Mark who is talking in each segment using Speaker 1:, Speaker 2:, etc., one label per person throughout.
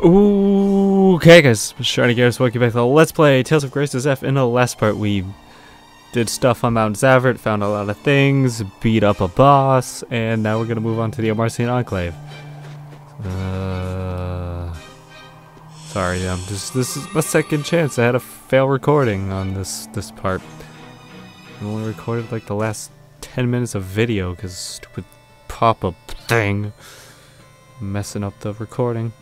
Speaker 1: Ooh, okay guys, Shiny Gears, welcome back to the Let's Play Tales of Graces F. In the last part we did stuff on Mount Zavhert, found a lot of things, beat up a boss, and now we're gonna move on to the Amarcian Enclave. Sorry, this is my second chance. I had a fail recording on this part. I only recorded like the last 10 minutes of video because stupid pop-up thing messing up the recording.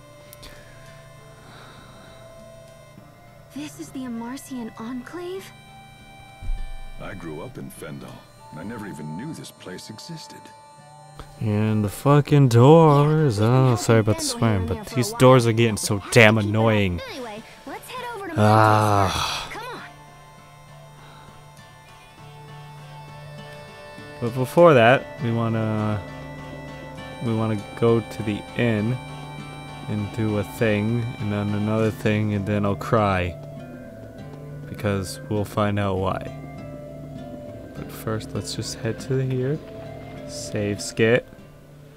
Speaker 2: This is the Amarcian Enclave?
Speaker 3: I grew up in Fendel, and I never even knew this place existed.
Speaker 1: And the fucking doors. Oh, sorry about the swearing, but these doors are getting so damn annoying.
Speaker 2: Anyway, let's head over to
Speaker 1: Come
Speaker 2: on.
Speaker 1: But before that, we wanna go to the inn and do a thing, and then another thing, and then I'll cry. Because we'll find out why. But first, let's just head to here. Save skit.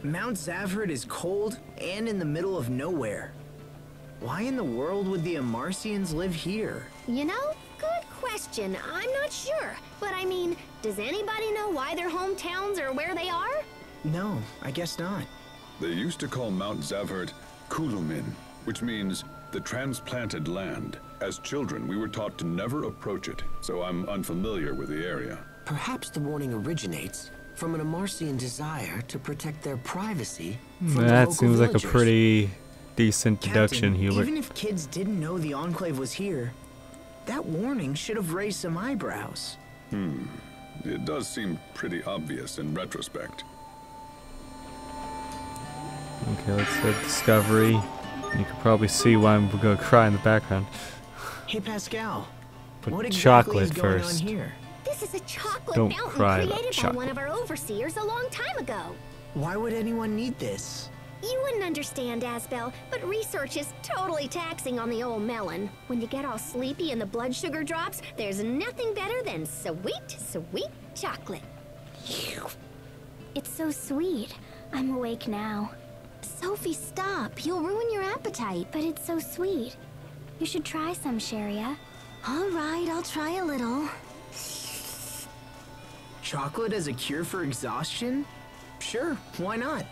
Speaker 4: Mount Zavhert is cold and in the middle of nowhere. Why in the world would the Amarcians live here?
Speaker 2: You know, good question. I'm not sure. But I mean, does anybody know why their hometowns are where they are?
Speaker 4: No, I guess not.
Speaker 3: They used to call Mount Zavhert Kulumin, which means the transplanted land. As children, we were taught to never approach it, so I'm unfamiliar with the area.
Speaker 5: Perhaps the warning originates from an Amarcian desire to protect their privacy from the
Speaker 1: That
Speaker 5: local
Speaker 1: seems like a
Speaker 5: villagers.
Speaker 1: pretty decent deduction,
Speaker 4: Captain,
Speaker 1: Hubert.
Speaker 4: even if kids didn't know the Enclave was here, that warning should have raised some eyebrows.
Speaker 3: It does seem pretty obvious in retrospect.
Speaker 1: Okay, let's hit Discovery. You can probably see why I'm gonna cry in the background.
Speaker 4: Hey Pascal,
Speaker 1: But
Speaker 4: what exactly is
Speaker 1: chocolate
Speaker 4: going
Speaker 1: first.
Speaker 4: on here?
Speaker 2: This is a chocolate
Speaker 1: Don't
Speaker 2: fountain
Speaker 1: cry about
Speaker 2: created by
Speaker 1: chocolate.
Speaker 2: one of our overseers a long time ago.
Speaker 4: Why would anyone need this?
Speaker 2: You wouldn't understand, Asbel, but research is totally taxing on the old melon. When you get all sleepy and the blood sugar drops, there's nothing better than sweet, sweet chocolate. It's so sweet. I'm awake now. Sophie, stop. You'll ruin your appetite. But it's so sweet. You should try some, Sharia. All right, I'll try a little.
Speaker 4: Chocolate as a cure for exhaustion? Sure, why not?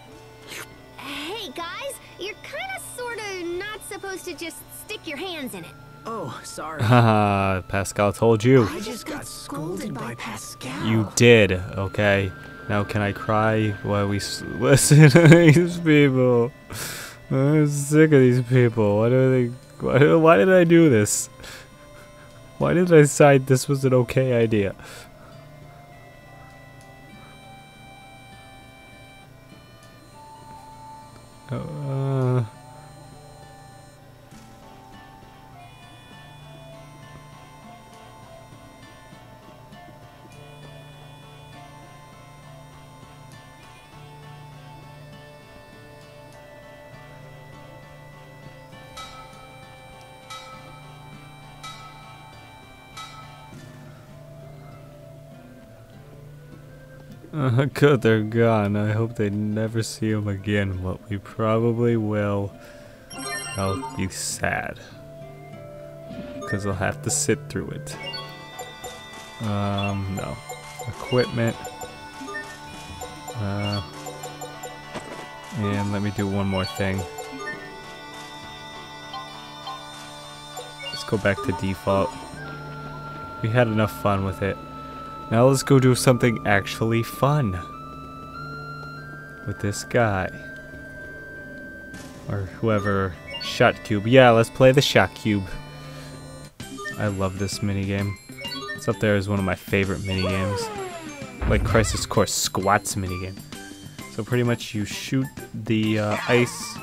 Speaker 2: Hey, guys, you're kind of, sort of not supposed to just stick your hands in it.
Speaker 4: Oh, sorry.
Speaker 1: Haha, Pascal told you.
Speaker 4: I just got scolded by Pascal.
Speaker 1: You did, okay. Now can I cry while we listen to these people? I'm sick of these people. Why did I do this? Why did I decide this was an okay idea? Good, they're gone. I hope they never see him again, but we probably will. I'll be sad. Because I'll have to sit through it. No. Equipment. And let me do one more thing. Let's go back to default. We had enough fun with it. Now let's go do something actually fun with this guy. Or whoever. Shot Cube. Yeah, let's play the Shot Cube. I love this minigame. It's up there as one of my favorite minigames. Like Crisis Core Squats minigame. So pretty much you shoot the ice,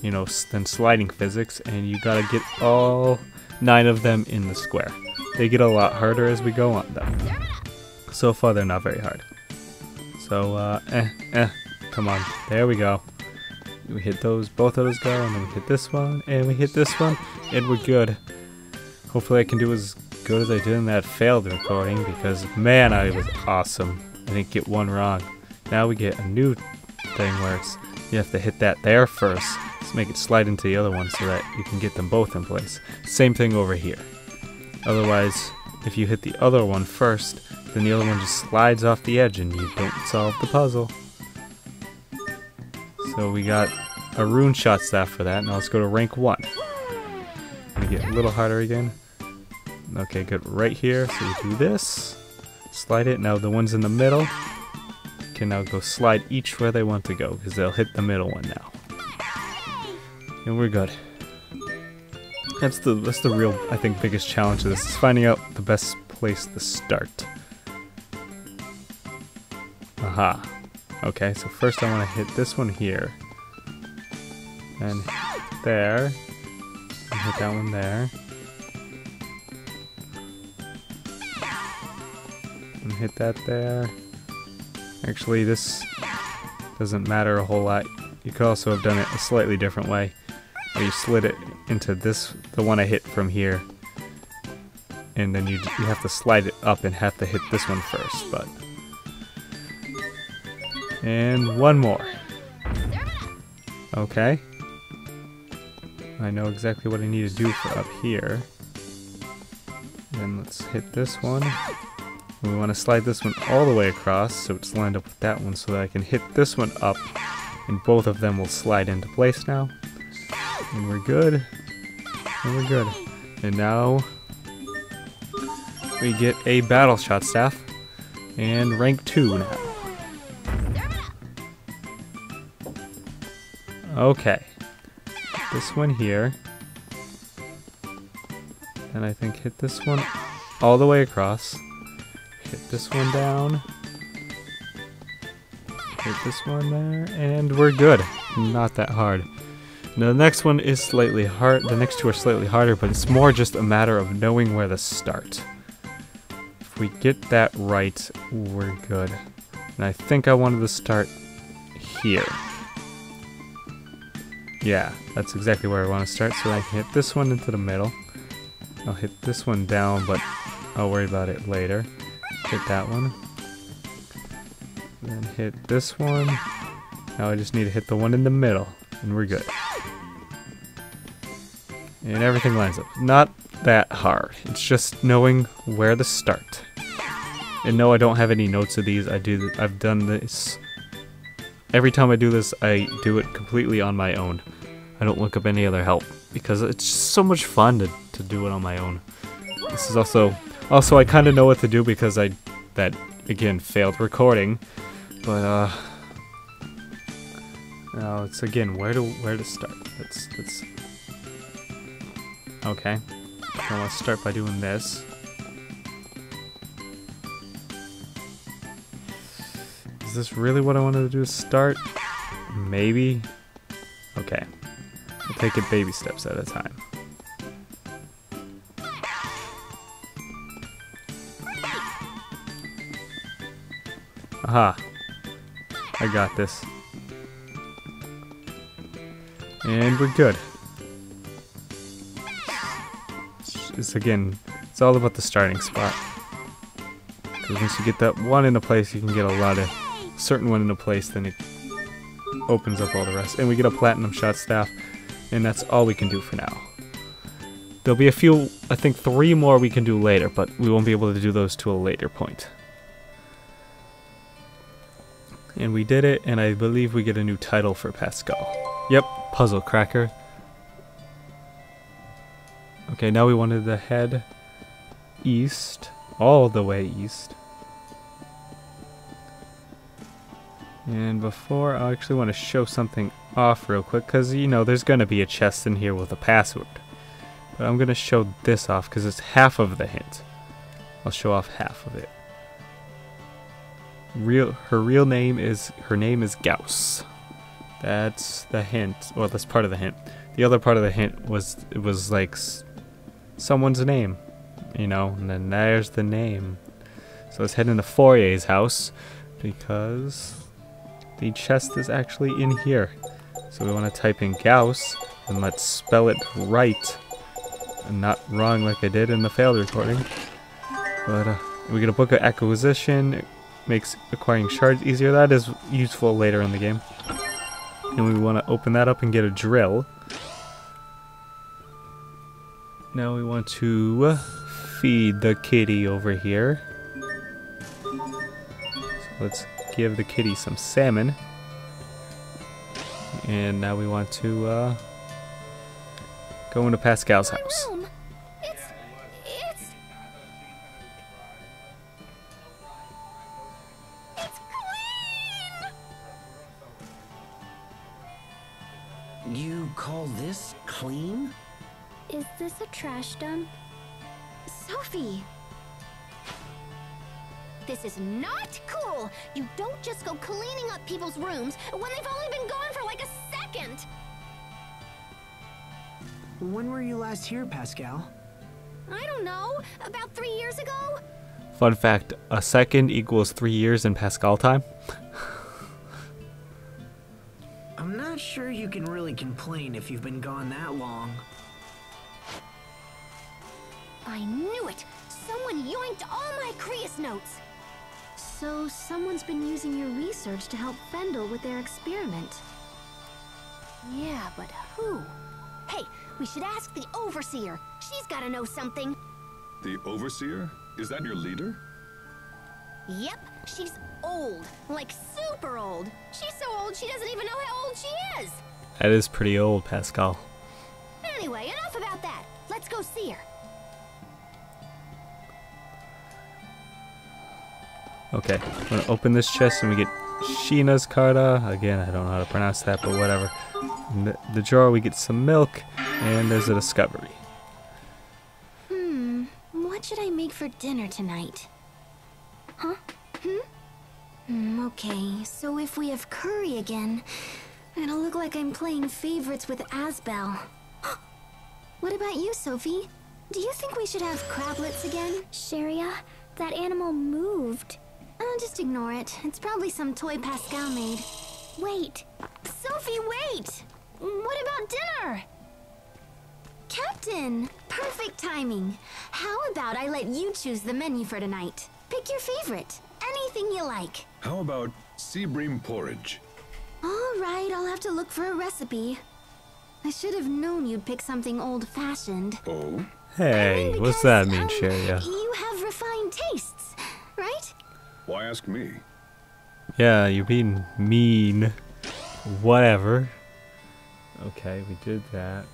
Speaker 1: you know, then sliding physics, and you gotta get all 9 of them in the square. They get a lot harder as we go on though. So far, they're not very hard. So, come on. There we go. We hit those, both of those go, and then we hit this one, and we hit this one, and we're good. Hopefully I can do as good as I did in that failed recording, because, man, I was awesome. I didn't get one wrong. Now we get a new thing where it's, you have to hit that there first, Let's make it slide into the other one so that you can get them both in place. Same thing over here. Otherwise, if you hit the other one first, then the other one just slides off the edge and you don't solve the puzzle. So we got a rune shot staff for that. Now let's go to rank 1. Gonna get a little harder again. Okay, good. Right here, so you do this. Slide it. Now the ones in the middle can now go slide each where they want to go, because they'll hit the middle one now. And we're good. That's the real, I think, biggest challenge of this, is finding out the best place to start. Aha. Okay, so first I want to hit this one here. And there. And hit that one there. And hit that there. Actually, this doesn't matter a whole lot. You could also have done it a slightly different way, where you slid it into this, the one I hit from here, and then you have to slide it up and have to hit this one first. But and one more. Okay. I know exactly what I need to do for up here. Then let's hit this one. We want to slide this one all the way across so it's lined up with that one, so that I can hit this one up and both of them will slide into place now. And we're good. And we're good. And now we get a battle shot staff and rank 2 now. Okay. This one here. And I think hit this one all the way across. Hit this one down. Hit this one there. And we're good. Not that hard. Now the next one is slightly hard. The next two are slightly harder, but it's more just a matter of knowing where to start. If we get that right, we're good. And I think I wanted to start here. Yeah, that's exactly where I want to start, so I can hit this one into the middle. I'll hit this one down, but I'll worry about it later. Hit that one. Then hit this one. Now I just need to hit the one in the middle, and we're good. And everything lines up. Not that hard. It's just knowing where to start. And no, I don't have any notes of these. I've done this. Every time I do this, I do it completely on my own. I don't look up any other help because it's just so much fun to do it on my own. This is also I kind of know what to do because that again failed recording, but now it's again where to start. Let's okay. I want to start by doing this. Is this really what I wanted to do to start? Maybe. Okay. We'll take it baby steps at a time. Aha. I got this. And we're good. It's all about the starting spot. Because once you get that one into place, you can get a lot of certain one into place, then it opens up all the rest. And we get a platinum shot staff, and that's all we can do for now. There'll be a few, I think 3 more we can do later, but we won't be able to do those to a later point. And we did it, and I believe we get a new title for Pascal. Yep, Puzzle Cracker. Okay, now we wanted to head east, all the way east. And before, I actually want to show something off real quick, because, you know, there's going to be a chest in here with a password. But I'm going to show this off, because it's half of the hint. I'll show off half of it. Her name is Gauss. That's the hint. Well, that's part of the hint. The other part of the hint was, it was like someone's name, you know, and then there's the name. So let's head into Fourier's house, because the chest is actually in here. So we want to type in Gauss, and let's spell it right, and not wrong like I did in the failed recording. But we get a book of acquisition. It makes acquiring shards easier. That is useful later in the game. And we want to open that up and get a drill. Now we want to feed the kitty over here. So let's give the kitty some salmon. And now we want to go into Pascal's house.
Speaker 2: Room. It's clean.
Speaker 5: You call this clean?
Speaker 2: Is this a trash dump? Sophie! This is not cool! You don't just go cleaning up people's rooms when they've only been gone for like a second!
Speaker 4: When were you last here, Pascal?
Speaker 2: I don't know, about 3 years ago?
Speaker 1: Fun fact, a second equals 3 years in Pascal time.
Speaker 4: I'm not sure you can really complain if you've been gone that long.
Speaker 2: I knew it! Someone yoinked all my Creus notes! So someone's been using your research to help Fendel with their experiment. Yeah, but who? Hey, we should ask the Overseer. She's gotta know something.
Speaker 3: The Overseer? Is that your leader?
Speaker 2: Yep, she's old. Like super old. She's so old she doesn't even know how old she is.
Speaker 1: That is pretty old, Pascal.
Speaker 2: Anyway, enough about that. Let's go see her.
Speaker 1: Okay, I'm gonna open this chest and we get Sheena's Carta. Again, I don't know how to pronounce that, but whatever. In the drawer we get some milk, and there's a discovery.
Speaker 2: What should I make for dinner tonight? Huh? Okay, so if we have curry again, it'll look like I'm playing favorites with Asbel. What about you, Sophie? Do you think we should have crablets again? Sharia, that animal moved. Just ignore it. It's probably some toy Pascal made. Wait! Sophie, wait! What about dinner? Captain! Perfect timing. How about I let you choose the menu for tonight? Pick your favorite. Anything you like.
Speaker 3: How about sea bream porridge?
Speaker 2: Alright, I'll have to look for a recipe. I should have known you'd pick something old-fashioned.
Speaker 3: Oh?
Speaker 1: Hey, what's that mean, Sharia?
Speaker 2: You have refined tastes, right?
Speaker 3: Why ask me?
Speaker 1: Yeah, you're being mean. Whatever. Okay, we did that.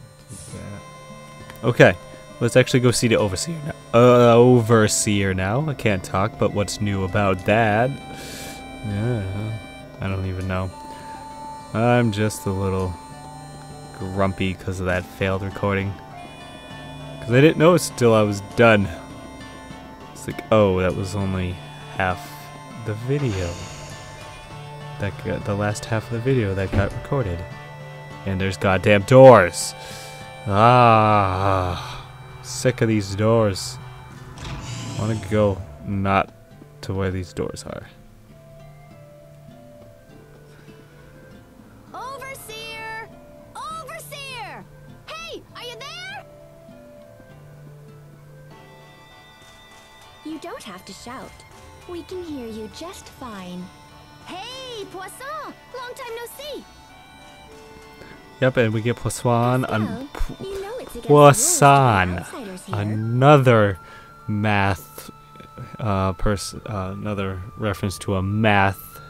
Speaker 1: Okay, let's actually go see the Overseer now. Overseer now. I can't talk, but what's new about that? Yeah, I don't even know. I'm just a little grumpy because of that failed recording. Because I didn't know it till I was done. It's like, oh, that was only half the video. That got the last half of the video that got recorded. And there's goddamn doors. Sick of these doors. I want to go not to where these doors are.
Speaker 2: Overseer! Overseer! Hey, are you there? You don't have to shout. We can hear you just fine. Hey, Poisson! Long time no see!
Speaker 1: Yep, and we get Poisson on
Speaker 2: You know it's against the rules to let
Speaker 1: Poisson,
Speaker 2: outsiders here.
Speaker 1: another math another reference to a math,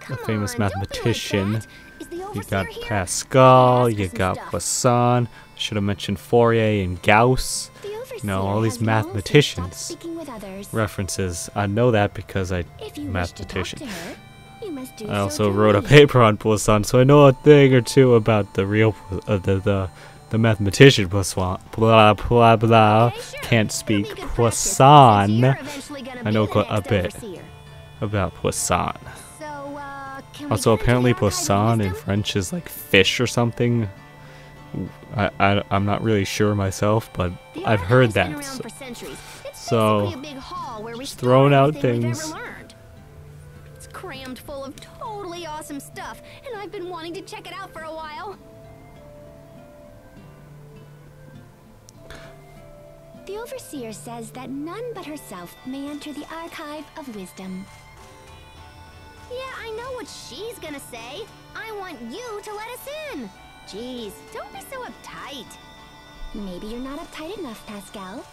Speaker 2: Come
Speaker 1: a famous
Speaker 2: on, don't be like
Speaker 1: mathematician.
Speaker 2: that. Is the
Speaker 1: You
Speaker 2: Overseer
Speaker 1: got
Speaker 2: here?
Speaker 1: Pascal,
Speaker 2: Ask her
Speaker 1: you
Speaker 2: some
Speaker 1: got
Speaker 2: stuff.
Speaker 1: Poisson. Should have mentioned Fourier and Gauss.
Speaker 2: The Overseer
Speaker 1: You know, all these
Speaker 2: has long since
Speaker 1: mathematicians
Speaker 2: stopped speaking with others.
Speaker 1: references. I know that because I
Speaker 2: If you wish
Speaker 1: mathematician.
Speaker 2: to talk to her, you must do
Speaker 1: I also
Speaker 2: so to
Speaker 1: wrote a
Speaker 2: me.
Speaker 1: paper on Poisson, so I know a thing or two about the real the mathematician Poisson. Blah blah blah.
Speaker 2: Okay, sure.
Speaker 1: Can't
Speaker 2: It'll
Speaker 1: speak
Speaker 2: be good practice,
Speaker 1: Poisson.
Speaker 2: since you're eventually gonna
Speaker 1: I
Speaker 2: be
Speaker 1: know
Speaker 2: the
Speaker 1: a
Speaker 2: next
Speaker 1: bit
Speaker 2: Overseer.
Speaker 1: about Poisson.
Speaker 2: So, can we
Speaker 1: Also,
Speaker 2: turn to
Speaker 1: apparently
Speaker 2: the archive of
Speaker 1: Poisson in
Speaker 2: wisdom?
Speaker 1: French is like fish or something. I'm not really sure myself, but
Speaker 2: The
Speaker 1: I've heard
Speaker 2: archive's been
Speaker 1: that.
Speaker 2: around
Speaker 1: So,
Speaker 2: for centuries. It's
Speaker 1: so,
Speaker 2: basically a big hall where we
Speaker 1: just
Speaker 2: store
Speaker 1: throwing out
Speaker 2: everything we've
Speaker 1: things.
Speaker 2: ever learned. It's crammed full of totally awesome stuff, and I've been wanting to check it out for a while. The Overseer says that none but herself may enter the archive of wisdom. Yeah, I I know what she's gonna say. I want you to let us in. Jeez, don't be so uptight. Maybe you're not uptight enough, Pascal.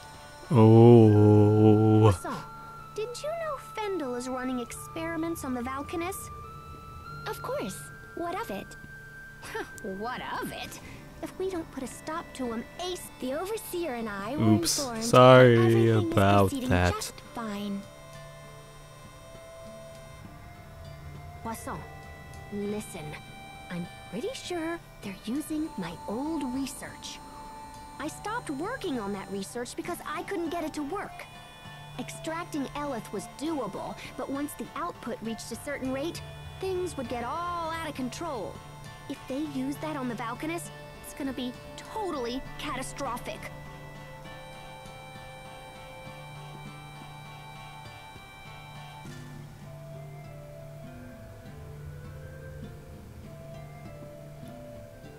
Speaker 1: Oh.
Speaker 2: Poisson, did you know Fendel is running experiments on the valkines? Of course. What of it? What of it? If we don't put a stop to him, Ace, the overseer, and I were
Speaker 1: Oops,
Speaker 2: informed
Speaker 1: sorry
Speaker 2: everything is
Speaker 1: about
Speaker 2: proceeding
Speaker 1: that.
Speaker 2: just fine. Poisson, listen. I'm pretty sure they're using my old research. I stopped working on that research because I couldn't get it to work. Extracting Elith was doable, but once the output reached a certain rate, things would get all out of control. If they use that on the valkines, it's gonna be totally catastrophic.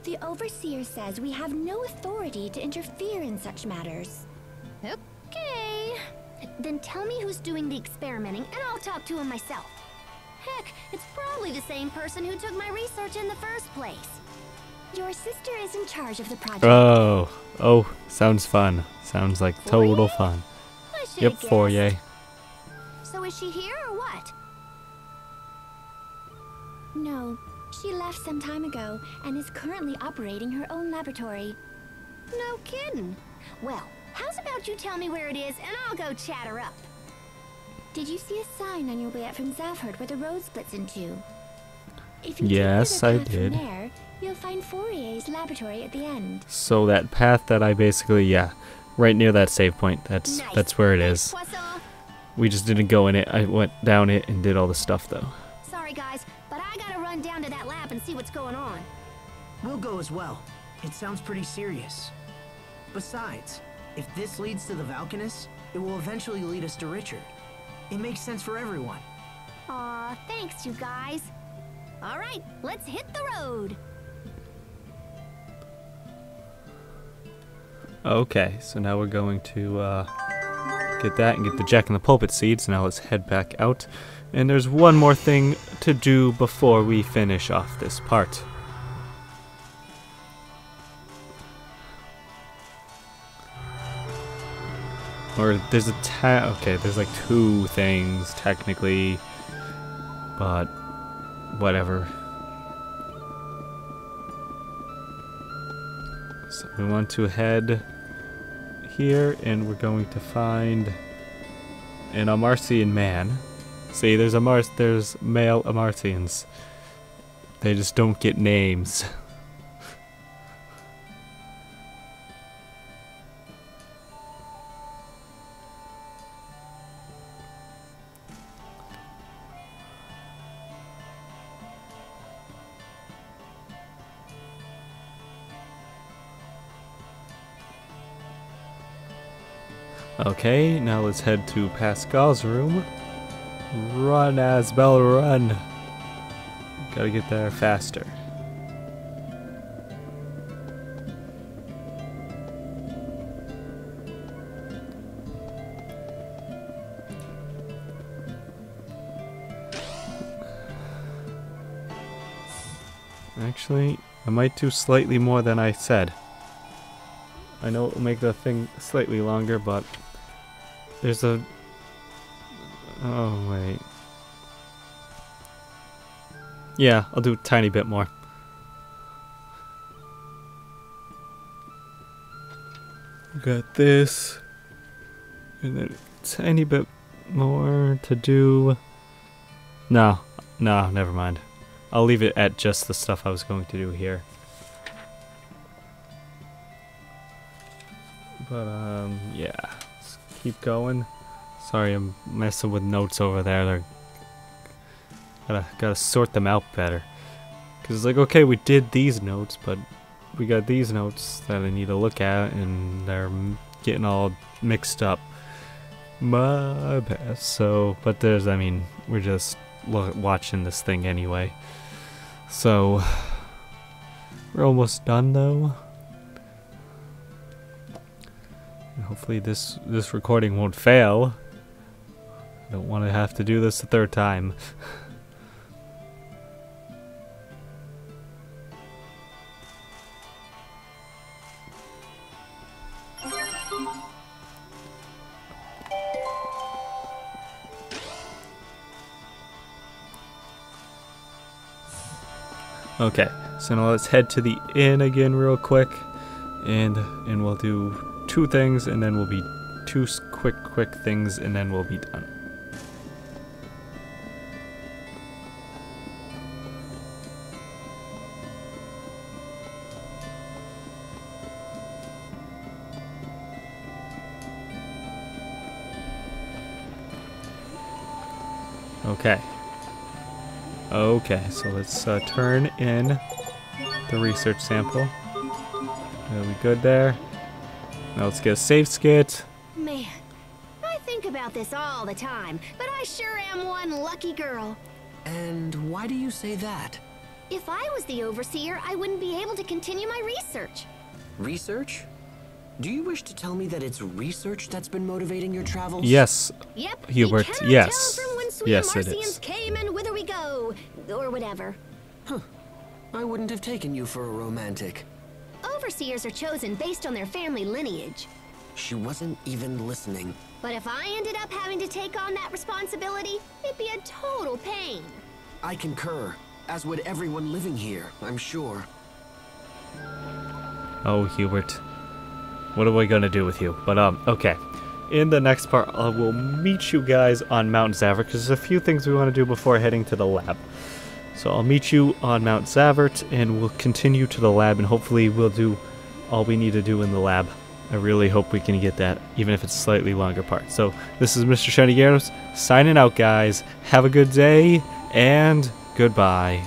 Speaker 2: The Overseer says we have no authority to interfere in such matters. Okay. Then tell me who's doing the experimenting, and I'll talk to him myself. Heck, it's probably the same person who took my research in the first place. Your sister is in charge of the project.
Speaker 1: Oh, sounds fun. Sounds like total fun.
Speaker 2: I should've
Speaker 1: Yep,
Speaker 2: guessed.
Speaker 1: Fourier.
Speaker 2: So is she here or what? No, she left some time ago and is currently operating her own laboratory. No kidding. Well, how's about you tell me where it is and I'll go chat her up. Did you see a sign on your way out from Zavhert where the road splits in two? If you
Speaker 1: Yes,
Speaker 2: take
Speaker 1: I
Speaker 2: the path
Speaker 1: did.
Speaker 2: From there, you'll find Fourier's laboratory at the end.
Speaker 1: So that path that I basically, yeah, right near that save point. That's where it is.
Speaker 2: Poisson.
Speaker 1: We just didn't go in it. I went down it and did all the stuff though.
Speaker 2: Sorry guys, but I gotta run down to that lab and see what's going on.
Speaker 4: We'll go as well. It sounds pretty serious. Besides, if this leads to the valkines, it will eventually lead us to Richard. It makes sense for everyone.
Speaker 2: Aw, thanks you guys. All right, let's hit the road.
Speaker 1: Okay, so now we're going to get that and get the Jack in the Pulpit seeds. Now let's head back out. And there's one more thing to do before we finish off this part. Or there's okay, there's like two things technically, but whatever. So we want to head here and we're going to find an Amarcian man. See, there's male Amarcians. They just don't get names. Okay, now let's head to Pascal's room. Run, Asbel, run! Gotta get there faster. Actually, I might do slightly more than I said. I know it will make the thing slightly longer, but there's a... Oh, wait. Yeah, I'll do a tiny bit more. Got this. And then a tiny bit more to do. No, never mind. I'll leave it at just the stuff I was going to do here. But, yeah. Let's keep going. Sorry, I'm messing with notes over there. Gotta sort them out better. Cause it's like, okay, we did these notes, but we got these notes that I need to look at, and they're getting all mixed up. My bad. So, but I mean, we're just watching this thing anyway. So, we're almost done though. And hopefully this recording won't fail. I don't want to have to do this a third time. Okay, so now let's head to the inn again real quick, and we'll do 2 things, and then we'll be 2 quick things, and then we'll be done. Okay. Okay, so let's turn in the research sample. Are we good there? Now let's get a save skit.
Speaker 2: Man, I think about this all the time, but I sure am one lucky girl.
Speaker 5: And why do you say that?
Speaker 2: If I was the overseer, I wouldn't be able to continue my research.
Speaker 5: Research? Do you wish to tell me that it's research that's been motivating your travels?
Speaker 1: Yes,
Speaker 2: Yep,
Speaker 1: Hubert,
Speaker 2: we cannot
Speaker 1: yes.
Speaker 2: tell from when sweet
Speaker 1: Yes, it
Speaker 2: Amarcians
Speaker 1: is.
Speaker 2: came and whither we go, or whatever.
Speaker 5: I wouldn't have taken you for a romantic.
Speaker 2: Overseers are chosen based on their family lineage.
Speaker 5: She wasn't even listening.
Speaker 2: But if I ended up having to take on that responsibility, it'd be a total pain.
Speaker 5: I concur, as would everyone living here, I'm sure.
Speaker 1: Oh, Hubert. What are we gonna do with you? But, okay. In the next part, I will meet you guys on Mount Zavhert, because there's a few things we want to do before heading to the lab. So I'll meet you on Mount Zavhert, and we'll continue to the lab, and hopefully we'll do all we need to do in the lab. I really hope we can get that, even if it's a slightly longer part. So, this is Mr. Shenigueros, signing out, guys. Have a good day, and goodbye.